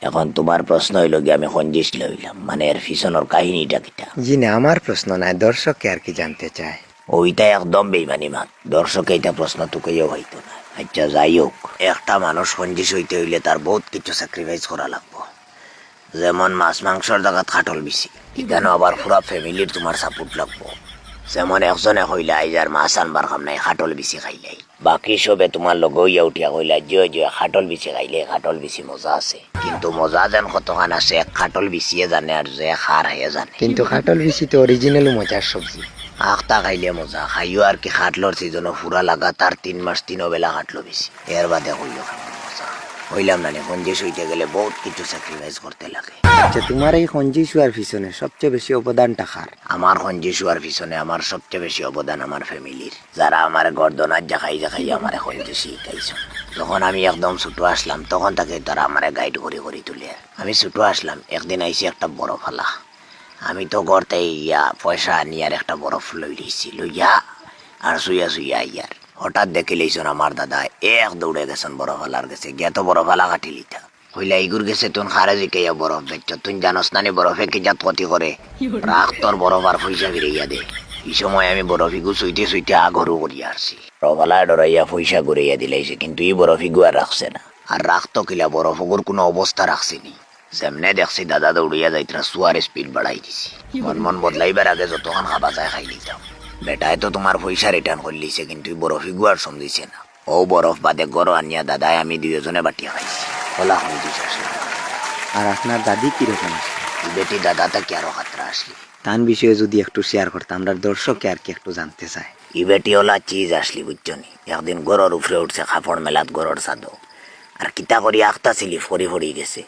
এখন তোমার প্রশ্ন হইল কি আমি খঞ্জিস লইলাম মানে এর পিছনের কাহিনীটা কিটা? জি না, আমার প্রশ্ন নাই, দর্শককে আর কি জানতে চায়। ওইটা একদম বেইমানি মাত, দর্শক এইটা প্রশ্ন তোকেও হইতো না। আচ্ছা যাই হোক, একটা মানুষ খঞ্জিস হইতে হইলে তার বহুত কিছু স্যাক্রিফাইস করা লাগবো। যেমন মাছ মাংসর জায়গা খাটল বেশি, এখানে আবার পুরা ফ্যামিলির তোমার সাপোর্ট লাগবো। যেমন একজনে কইলা আইজার মাছ আনবার কাম নাই, খাটল বেশি খাইলাই, বাকি সবে তোমার লগে ইয়া উঠিয়া কইলা জিও জিও খাটল বেশি খাইলে খাটল বেশি মজা আছে। কিন্তু মজা যেন কতখান আছে এক খাটল বেশিয়ে জানে আর যে খার হয়ে জানে। কিন্তু খাটল বেশি তো অরিজিনাল মজার সবজি। আখটা খাইলে মজা, খাইও আর কি খাটলর সিজন পুরা লাগাতার 3 মাস 3 বেলা খাটলো বেশি, এর বাদে কইলো মজা। কইলাম না খঞ্জিস হইতে গেলে বহুত কিছু স্যাক্রিফাইস করতে লাগে। আচ্ছা, তোমার এই খঞ্জি শুয়ার পিছনে সবচেয়ে বেশি অবদানটা কার? আমার খঞ্জিস হওয়ার পিছনে আমার সবচেয়ে বেশি অবদান আমার ফ্যামিলির, যারা আমার গর্দনার জাখাই জাখাই আমার খঞ্জি শিখাইছে। যখন আমি একদম ছোট আসলাম তখন তাকে তারা আমার গাইড করে করে তুলে। আমি ছোট আসলাম, একদিন আইসি একটা বরফ ফালা, আমি তো গড়তে ইয়া পয়সা আনি আর একটা বরফ লই লইছি, লইয়া আর শুইয়া শুইয়া ইয়ার হঠাৎ দেখে লইছন আমার দাদা এক দৌড়ে গেছেন বরফ ফালার গেছে, গিয়া তো বরফ ফালা কাটি লিতা কইলা ইগুর গেছে তুন খারে জিকে বরফ বেচ, তুই জানস নানি বরফে কি জাত ক্ষতি করে, রাখ তোর বরফ আর পয়সা ফিরাইয়া দে। এই সময় আমি বরফ ইগু শুইতে শুইতে আগরু করিয়া আসছি, বরফালায় ডরাইয়া পয়সা ঘুরাইয়া দিলাইছে, কিন্তু এই বরফ ইগু আর রাখছে না। আর রাখতো কিলা বরফ ওগুর কোনো অবস্থা রাখছেনি। যেমনে দেখছি দাদা দৌড়িয়া যাইতরা সুয়ার স্পিড বাড়াই দিছি, মন বদলাইবার আগে যতক্ষণ খাবা যায় খাই নিতাম। বেটায় তো তোমার পয়সা রিটার্ন করলিছে, কিন্তু বরফ ইগু আর সমঝিছে না। ও বরফ বাদে গড় আনিয়া দাদায় আমি দুজনে বাটিয়া খাইছি। হলা খঞ্জিস আসলাম। আর আপনার দাদি কিরকম আছে? বেটি দাদা তাকে আরো খাতরা আসলি। তার বিষয়ে যদি একটু শেয়ার করতাম, আমরা দর্শককে আর কি একটু জানতে চাই। ই বেটি ওলা চিজ আসলি বুঝছনি, একদিন গড়র উপরে উঠছে কাপড় মেলাত গড়র সাদো, আর কিতা করি আখতা ছিলি ফরি ফরি গেছে।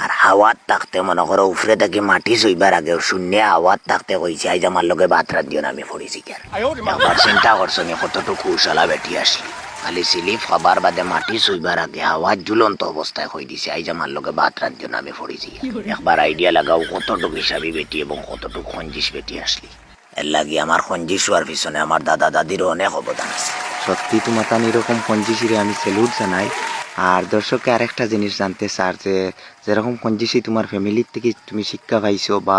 আর হাওয়াত থাকতে মনে করো উপরে থেকে মাটি চইবার আগে শূন্য হাওয়াত থাকতে কইছে আইজ আমার লগে ভাত রাত দিও না, আমি ফরিছি কেন। একবার চিন্তা করছো নি কতটুকু উশালা বেটি আসলি, খালি স্লিপ খাবার বাদে মাটি চইবার আগে হাওয়াত ঝুলন্ত অবস্থায় কই দিছে আইজ আমার লগে ভাত রাত দিও না, আমি ফরিছি। একবার আইডিয়া লাগাও কতটুকু হিসাবি বেটি এবং কতটুকু খঞ্জিস বেটি আসলি। এর লাগি আমার খঞ্জিস হওয়ার পিছনে আমার দাদা দাদিরও অনেক অবদান আছে। সত্যি তোমার তান এরকম খঞ্জিসিরে আমি স্যালুট জানাই। আর দর্শককে আরেকটা জিনিস জানতে চার যে যেরকম খঞ্জিসি তোমার ফ্যামিলির থেকে তুমি শিক্ষা পাইছো বা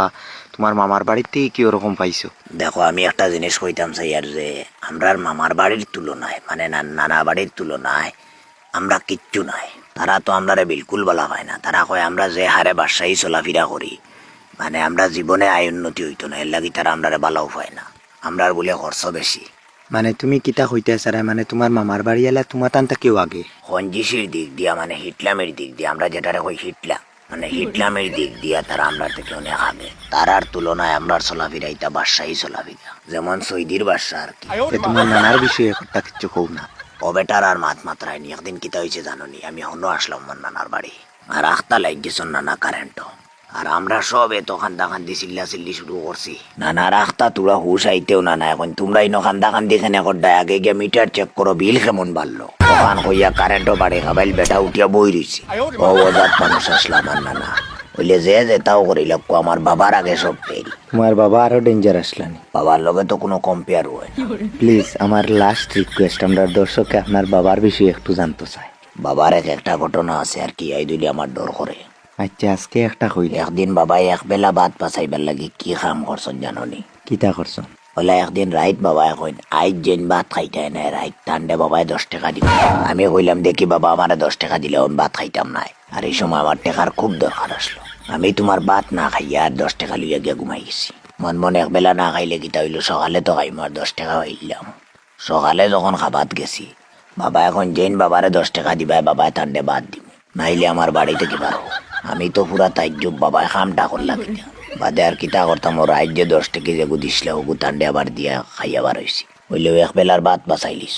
তোমার মামার বাড়ির থেকে কি ওরকম পাইছো? দেখো আমি একটা জিনিস কইতাম চাই আর যে আমরার মামার বাড়ির তুলনায় মানে নানা বাড়ির তুলনায় আমরা কিচ্ছু নাই। তারা তো আমরারে বিলকুল বলা হয় না, তারা কয় আমরা যে হারে বাসায় চলাফেরা করি মানে আমরা জীবনে আয় উন্নতি হইতো না, এর লাগি তারা আমরারে বালাও পায় না, আমরার বলে খরচ বেশি। মানে তুমি কিতা হইতে চারা, মানে তোমার মামার বাড়ি এলা তোমার তান কেউ আগে খঞ্জিসির দিক দিয়া মানে হিটলামের দিক দিয়া আমরা যেটারে কই হিটলা মানে হিটলামের দিক দিয়া তারা আমরার থেকে অনেক আগে। তারার তুলনায় আমরার চলাফেরা এটা বাসায় চলাফেরা যেমন সৌদির বাসা আর কি। তোমার নানার বিষয়ে একটা কিছু কৌ না। ও বেটার আর মাত মাত্রায় নি। একদিন কিতা হয়েছে জানোনি, আমি হনো আসলাম আমার নানার বাড়ি, আর আখতা লাইট দিয়েছেন নানা কারেন্ট, আর আমরা সব এত খান্দা খান্দি চিল্লা চিল্লি শুরু করছি। নানার আখতা তোরা হুশ আইতেও না না, এখন তোমরা ইনো খান্দা খান্দি খানে করডায় আগে গিয়ে মিটার চেক করো বিল কেমন বাড়লো। ওখান হইয়া কারেন্টও বাড়ে খাবাইল বেটা উঠিয়া বই রইছে। ও ওজাত মানুষ আসলাম আর নানা বললে যে যেতাও করিল আমার বাবার আগে সব ফেল। তোমার বাবা আরো ডেঞ্জার আসলানি, বাবার লগে তো কোনো কম্পেয়ার হয় না। প্লিজ আমার লাস্ট রিকোয়েস্ট, আমরা দর্শককে আপনার বাবার বিষয়ে একটু জানতে চাই। বাবার একটা ঘটনা আছে আর কি, এই দিলে আমার ডর করে। আচ্ছা আজকে একটা কইলে। একদিন বাবাই এক বেলা ভাত পাচাইবার লাগি কি কাম করছেন জানোনি? কিতা করছো? বলে একদিন রাইত বাবা কইন আইজ যেন ভাত খাইতে নাই, রাইত টান্ডে বাবায় 10 টাকা দিব। আমি কইলাম দেখি বাবা আমারে 10 টাকা দিলে আমি ভাত খাইতাম নাই, আর এই সময় আমার টাকার খুব দরকার আসলো। আমি তোমার ভাত না খাইয়া আর 10 টাকা লইয়া গিয়া ঘুমাই গেছি। মন এক বেলা না খাইলে কিতা হইলো, সকালে তো খাইম আর 10 টাকা হইলাম। সকালে যখন খাবাত গেছি বাবা এখন যেন বাবারে 10 টাকা দিবাই বাবায় টান্ডে ভাত দিব, নাইলে আমার বাড়ি থেকে পারো। আমি তো পুরা তাইজুব বাবায় খামটা করলাম বাদে আর কিতা করতাম, ও রাইত যে 10 টাকা যে দিছিল ওগু টান্ডে আবার দিয়া খাইয়া বার হয়েছি। বললেও এক বেলার ভাত বাঁচাইলিস।